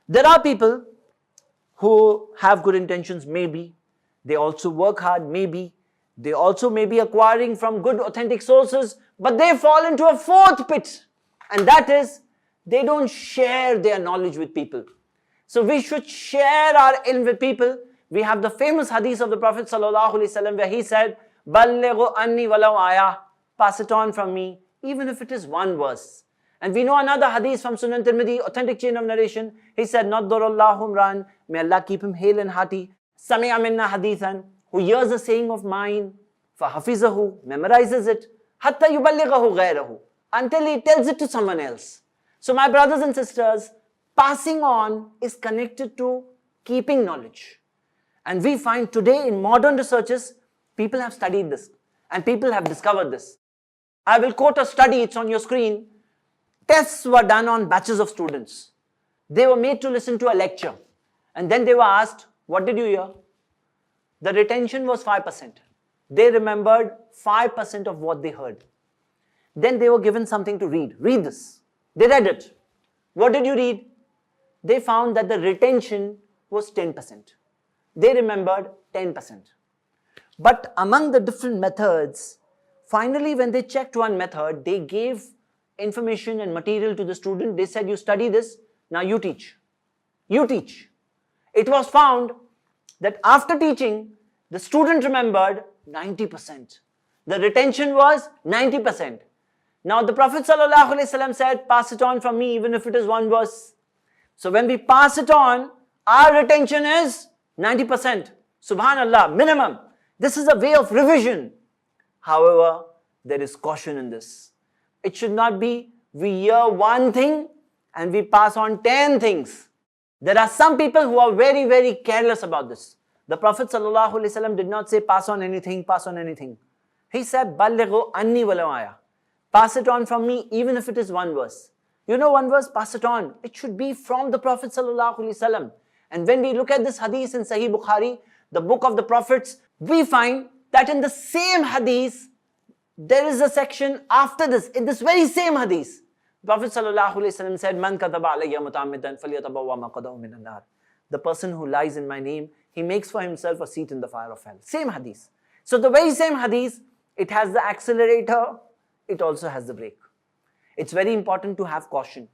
There are people who have good intentions, maybe. They also work hard, maybe. They also may be acquiring from good authentic sources, but they fall into a fourth pit. And that is, they don't share their knowledge with people. So we should share our ilm with people. We have the famous hadith of the Prophet ﷺ where he said, "Ballighu anni walau ayah," pass it on from me, even if it is one verse. And we know another hadith from Sunan Tirmidhi, authentic chain of narration. He said, "Naddarallahu umran," may Allah keep him hale and hearty. "Sami'a minna hadithan," who hears a saying of mine, فَحَفِظَهُ, memorizes it, حَتَّى يُبَلِّغَهُ غَيْرَهُ, until he tells it to someone else. So my brothers and sisters, passing on is connected to keeping knowledge. And we find today in modern researches, people have studied this and people have discovered this. I will quote a study, it's on your screen. Tests were done on batches of students. They were made to listen to a lecture. And then they were asked, what did you hear? The retention was 5%. They remembered 5% of what they heard. Then they were given something to read. Read this. They read it. What did you read? They found that the retention was 10%. They remembered 10%. But among the different methods, finally when they checked one method, they gave information and material to the student. They said, you study this, now you teach. You teach. It was found that after teaching, the student remembered 90%. The retention was 90%. Now the Prophet ﷺ said, pass it on from me even if it is one verse. So when we pass it on, our retention is 90%. Subhanallah, minimum. This is a way of revision. However, there is caution in this. It should not be we hear one thing and we pass on 10 things. There are some people who are very, very careless about this. The Prophet ﷺ did not say pass on anything, pass on anything. He said, "Ballighu anni walau ayah." Pass it on from me even if it is one verse. You know one verse, pass it on. It should be from the Prophet ﷺ. And when we look at this hadith in Sahih Bukhari, the book of the prophets, we find that in the same hadith, there is a section after this, in this very same hadith. Prophet ﷺ said, "Man kadhaba alayya muta'ammidan falyatabawwa maq'adahu minan nar." The person who lies in my name, he makes for himself a seat in the fire of hell. Same hadith. So the very same hadith, it has the accelerator, it also has the brake. It's very important to have caution.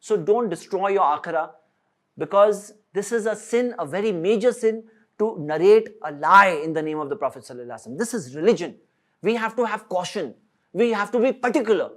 So don't destroy your akhirah, because this is a sin, a very major sin, to narrate a lie in the name of the Prophet ﷺ. This is religion. We have to have caution. We have to be particular.